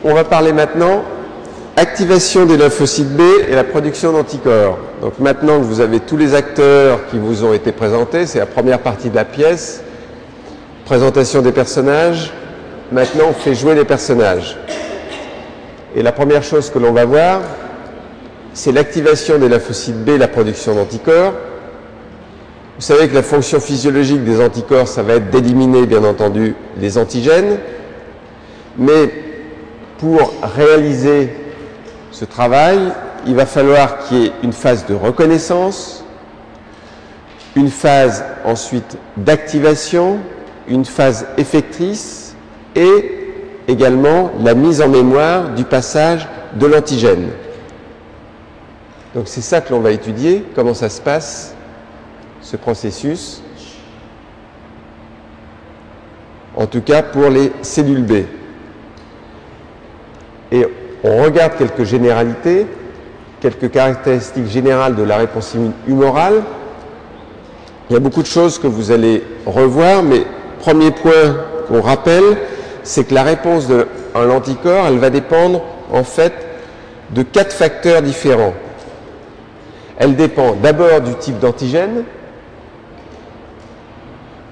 on va parler maintenant activation des lymphocytes B et la production d'anticorps. Donc maintenant que vous avez tous les acteurs qui vous ont été présentés, c'est la première partie de la pièce, présentation des personnages. Maintenant, on fait jouer les personnages. Et la première chose que l'on va voir, c'est l'activation des lymphocytes B et la production d'anticorps. Vous savez que la fonction physiologique des anticorps, ça va être d'éliminer, bien entendu, les antigènes. Mais pour réaliser ce travail, il va falloir qu'il y ait une phase de reconnaissance, une phase ensuite d'activation, une phase effectrice et également la mise en mémoire du passage de l'antigène. Donc c'est ça que l'on va étudier, comment ça se passe, ce processus, en tout cas pour les cellules B. Et on regarde quelques généralités, quelques caractéristiques générales de la réponse humorale. Il y a beaucoup de choses que vous allez revoir, mais premier point qu'on rappelle, c'est que la réponse à l'anticorps, elle va dépendre en fait de 4 facteurs différents. Elle dépend d'abord du type d'antigène,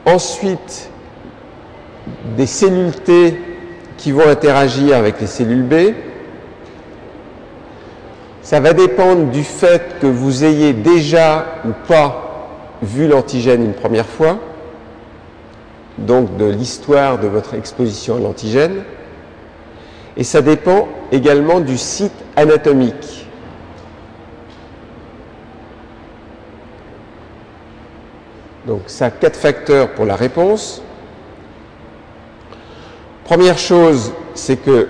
ensuite des cellules T qui vont interagir avec les cellules B. Ça va dépendre du fait que vous ayez déjà ou pas vu l'antigène une première fois, donc de l'histoire de votre exposition à l'antigène. Et ça dépend également du site anatomique. Donc ça a 4 facteurs pour la réponse. Première chose, c'est que,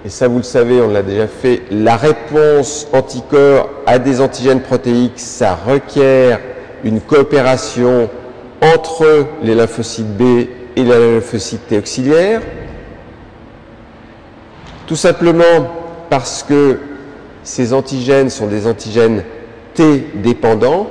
et ça vous le savez, on l'a déjà fait, la réponse anticorps à des antigènes protéiques, ça requiert une coopération entre les lymphocytes B et les lymphocytes T auxiliaires. Tout simplement parce que ces antigènes sont des antigènes T dépendants.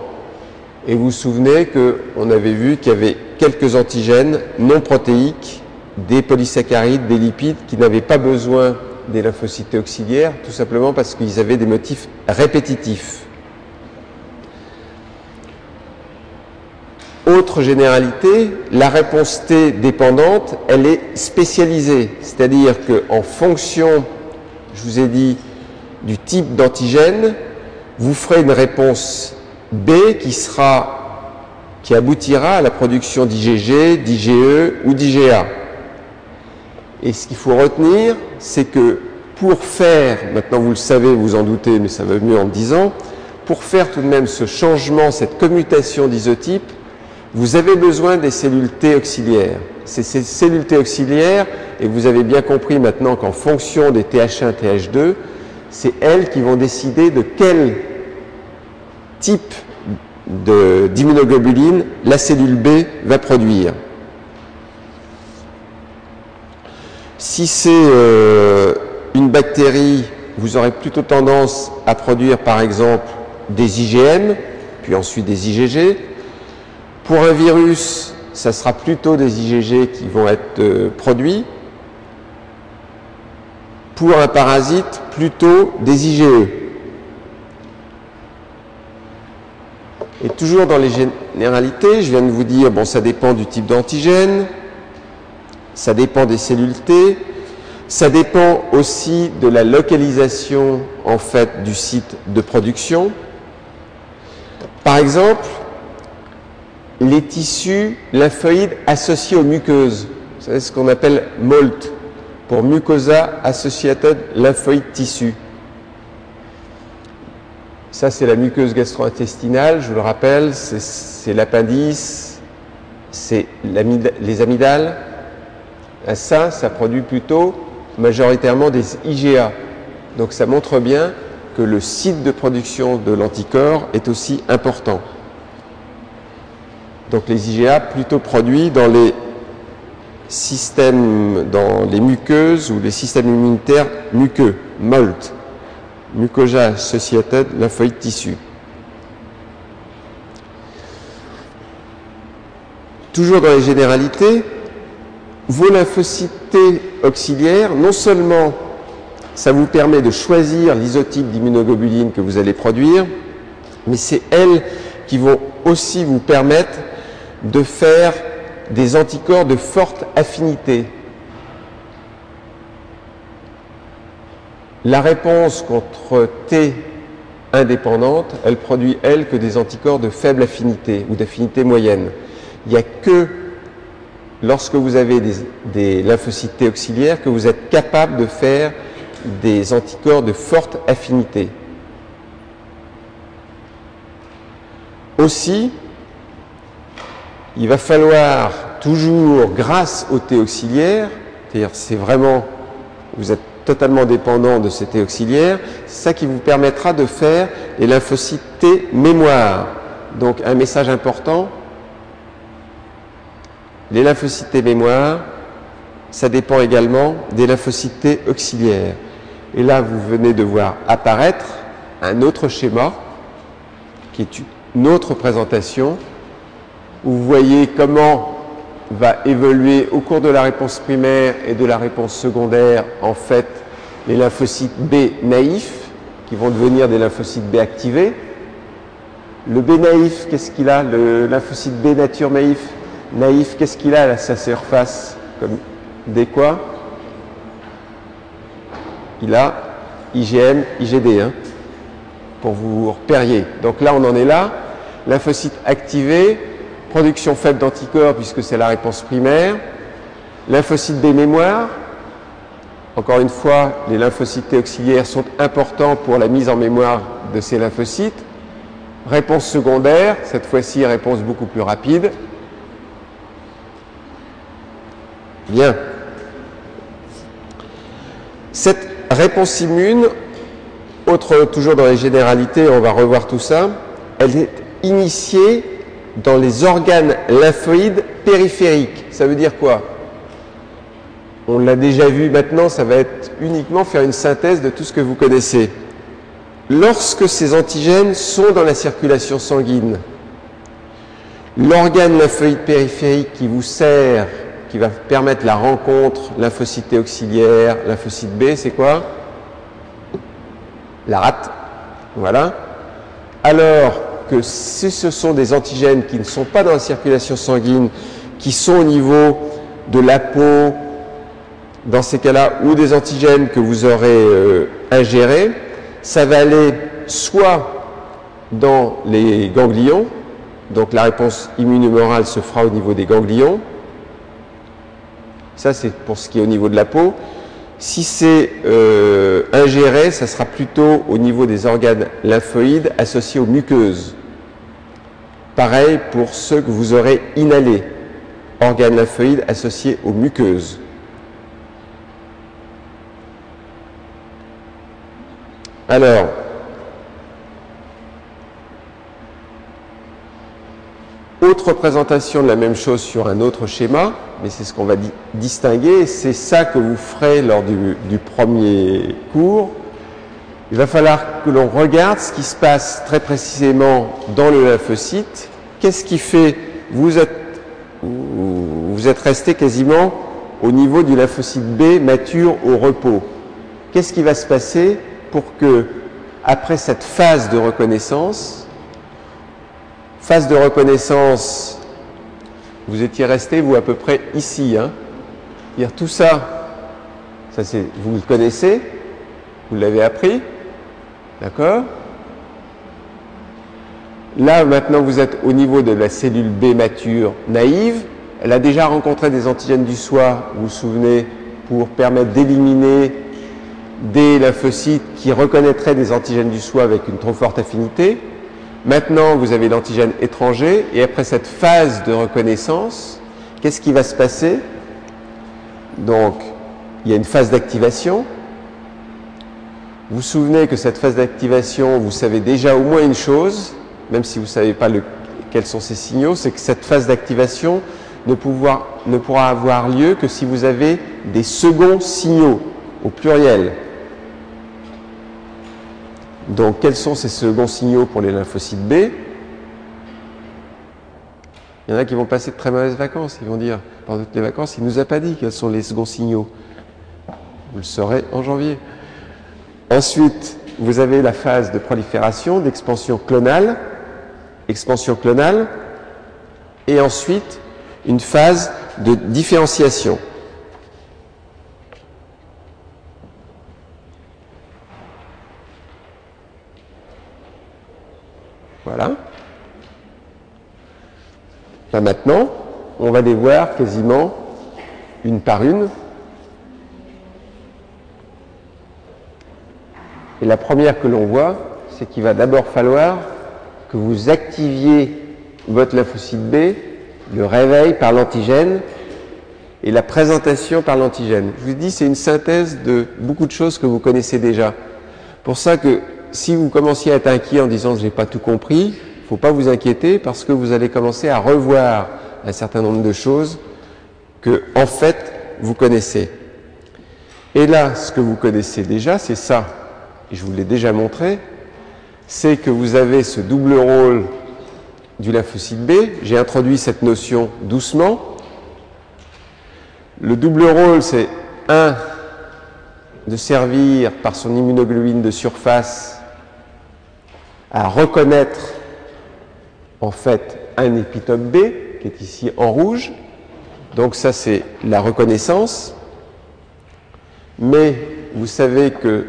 Et vous vous souvenez qu'on avait vu qu'il y avait quelques antigènes non protéiques, des polysaccharides, des lipides, qui n'avaient pas besoin des lymphocytes T auxiliaires, tout simplement parce qu'ils avaient des motifs répétitifs. Autre généralité, la réponse T dépendante, elle est spécialisée, c'est-à-dire qu'en fonction, je vous ai dit, du type d'antigène, vous ferez une réponse B qui aboutira à la production d'IgG, d'IgE ou d'IgA. Et ce qu'il faut retenir, c'est que pour faire, maintenant vous le savez, vous en doutez, mais ça va mieux en le disant, pour faire tout de même ce changement, cette commutation d'isotype, vous avez besoin des cellules T auxiliaires. C'est ces cellules T auxiliaires, et vous avez bien compris maintenant qu'en fonction des TH1, TH2, c'est elles qui vont décider de quel type d'immunoglobuline la cellule B va produire. Si c'est une bactérie, vous aurez plutôt tendance à produire par exemple des IgM, puis ensuite des IgG. Pour un virus, ça sera plutôt des IgG qui vont être produits. Pour un parasite, plutôt des IgE. Et toujours dans les généralités, je viens de vous dire, bon, ça dépend du type d'antigène, ça dépend des cellules T, ça dépend aussi de la localisation, en fait, du site de production. Par exemple, les tissus lymphoïdes associés aux muqueuses. Vous savez ce qu'on appelle MALT, pour Mucosa Associated Lymphoid Tissue. Ça, c'est la muqueuse gastro-intestinale, je vous le rappelle, c'est l'appendice, c'est les amygdales. Ça produit plutôt majoritairement des IgA. Donc ça montre bien que le site de production de l'anticorps est aussi important. Donc les IgA plutôt produits dans les systèmes, dans les muqueuses ou les systèmes immunitaires muqueux, MALT, Mucosa Associated Lymphoid Tissue. Toujours dans les généralités, vos lymphocytes T auxiliaires, non seulement ça vous permet de choisir l'isotype d'immunoglobuline que vous allez produire, mais c'est elles qui vont aussi vous permettre de faire des anticorps de forte affinité. La réponse contre T indépendante, elle produit, elle, que des anticorps de faible affinité ou d'affinité moyenne. Il n'y a que lorsque vous avez des lymphocytes T auxiliaires que vous êtes capable de faire des anticorps de forte affinité. Aussi, il va falloir toujours, grâce au T auxiliaire, c'est-à-dire c'est vraiment, vous êtes totalement dépendant de ces T auxiliaires, c'est ça qui vous permettra de faire les lymphocytes T mémoire. Donc un message important, les lymphocytes T mémoire, ça dépend également des lymphocytes T auxiliaires. Et là, vous venez de voir apparaître un autre schéma, qui est une autre présentation, où vous voyez comment va évoluer au cours de la réponse primaire et de la réponse secondaire, en fait, les lymphocytes B naïfs, qui vont devenir des lymphocytes B activés. Le B naïf, qu'est-ce qu'il a? Le lymphocyte B nature naïf, qu'est-ce qu'il a à sa surface? Comme des quoi? Il a IgM, IgD, hein, pour vous repériez. Donc là, on en est là. Lymphocyte activé, production faible d'anticorps puisque c'est la réponse primaire. Lymphocyte B mémoire. Encore une fois, les lymphocytes T auxiliaires sont importants pour la mise en mémoire de ces lymphocytes. Réponse secondaire, cette fois-ci réponse beaucoup plus rapide. Bien. Cette réponse immune, toujours dans les généralités, on va revoir tout ça, elle est initiée dans les organes lymphoïdes périphériques. Ça veut dire quoi? On l'a déjà vu maintenant, ça va être uniquement faire une synthèse de tout ce que vous connaissez. Lorsque ces antigènes sont dans la circulation sanguine, l'organe lymphoïde périphérique qui vous sert, qui va permettre la rencontre lymphocyte T auxiliaire, lymphocyte B, c'est quoi? La rate. Voilà. Alors que si ce sont des antigènes qui ne sont pas dans la circulation sanguine, qui sont au niveau de la peau, dans ces cas-là, ou des antigènes que vous aurez ingérés, ça va aller soit dans les ganglions, donc la réponse immunomorale se fera au niveau des ganglions, ça c'est pour ce qui est au niveau de la peau. Si c'est ingéré, ça sera plutôt au niveau des organes lymphoïdes associés aux muqueuses. Pareil pour ceux que vous aurez inhalés, organes lymphoïdes associés aux muqueuses. Alors, autre présentation de la même chose sur un autre schéma, mais c'est ce qu'on va distinguer, c'est ça que vous ferez lors du premier cours. Il va falloir que l'on regarde ce qui se passe très précisément dans le lymphocyte. Qu'est-ce qui fait vous êtes resté quasiment au niveau du lymphocyte B mature au repos. Qu'est-ce qui va se passer pour que, après cette phase de reconnaissance, vous étiez resté, vous, à peu près ici. Hein. Dire tout ça, vous le connaissez, vous l'avez appris, d'accord? Là, maintenant, vous êtes au niveau de la cellule B mature naïve. Elle a déjà rencontré des antigènes du soi, vous vous souvenez, pour permettre d'éliminer des lymphocytes qui reconnaîtraient des antigènes du soi avec une trop forte affinité. Maintenant, vous avez l'antigène étranger, et après cette phase de reconnaissance, qu'est-ce qui va se passer? Donc, il y a une phase d'activation. Vous vous souvenez que cette phase d'activation, vous savez déjà au moins une chose, même si vous ne savez pas quels sont ces signaux, c'est que cette phase d'activation ne pourra avoir lieu que si vous avez des seconds signaux, au pluriel. Donc, quels sont ces seconds signaux pour les lymphocytes B? Il y en a qui vont passer de très mauvaises vacances. Ils vont dire, pendant toutes les vacances, il ne nous a pas dit quels sont les seconds signaux. Vous le saurez en janvier. Ensuite, vous avez la phase de prolifération, d'expansion clonale, et ensuite une phase de différenciation. Voilà. Là, maintenant, on va les voir quasiment une par une. Et la première que l'on voit, c'est qu'il va d'abord falloir que vous activiez votre lymphocyte B, le réveil par l'antigène et la présentation par l'antigène. Je vous dis, c'est une synthèse de beaucoup de choses que vous connaissez déjà. Pour ça que si vous commenciez à être inquiet en disant « je n'ai pas tout compris », il ne faut pas vous inquiéter parce que vous allez commencer à revoir un certain nombre de choses que, en fait, vous connaissez. Et là, ce que vous connaissez déjà, c'est ça. Et je vous l'ai déjà montré, c'est que vous avez ce double rôle du lymphocyte B. J'ai introduit cette notion doucement. Le double rôle, c'est un, de servir par son immunoglobine de surface à reconnaître en fait un épitope B, qui est ici en rouge. Donc ça, c'est la reconnaissance. Mais vous savez que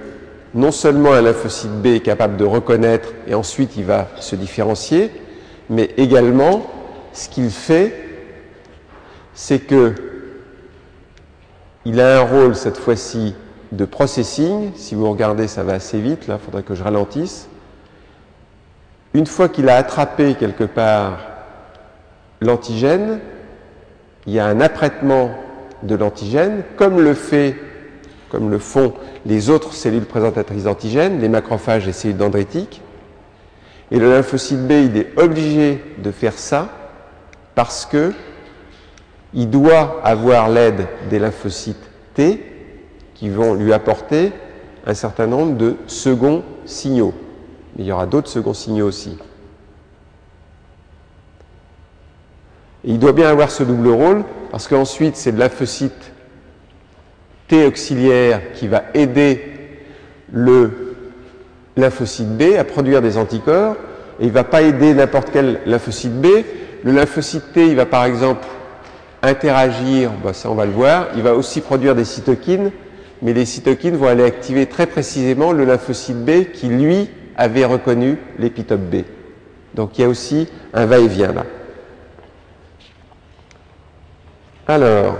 non seulement un lymphocyte B est capable de reconnaître et ensuite il va se différencier, mais également, ce qu'il fait, c'est que il a un rôle cette fois-ci de processing. Si vous regardez, ça va assez vite, là, il faudrait que je ralentisse. Une fois qu'il a attrapé quelque part l'antigène, il y a un apprêtement de l'antigène, comme le font les autres cellules présentatrices d'antigènes, les macrophages et les cellules dendritiques. Et le lymphocyte B, il est obligé de faire ça parce que il doit avoir l'aide des lymphocytes T qui vont lui apporter un certain nombre de seconds signaux. Mais il y aura d'autres seconds signaux aussi. Et il doit bien avoir ce double rôle parce qu'ensuite, c'est le lymphocyte T auxiliaire qui va aider le lymphocyte B à produire des anticorps. Et il ne va pas aider n'importe quel lymphocyte B. Le lymphocyte T, il va par exemple interagir, ça on va le voir, il va aussi produire des cytokines, mais les cytokines vont aller activer très précisément le lymphocyte B qui, lui, avait reconnu l'épitope B. Donc il y a aussi un va-et-vient là. Alors,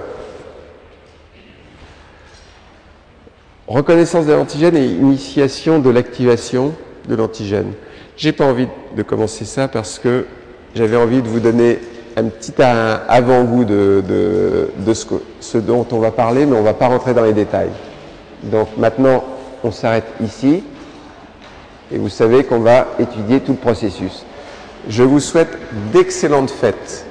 reconnaissance de l'antigène et initiation de l'activation de l'antigène. J'ai pas envie de commencer ça parce que j'avais envie de vous donner un petit avant-goût de ce dont on va parler, mais on ne va pas rentrer dans les détails. Donc maintenant, on s'arrête ici et vous savez qu'on va étudier tout le processus. Je vous souhaite d'excellentes fêtes.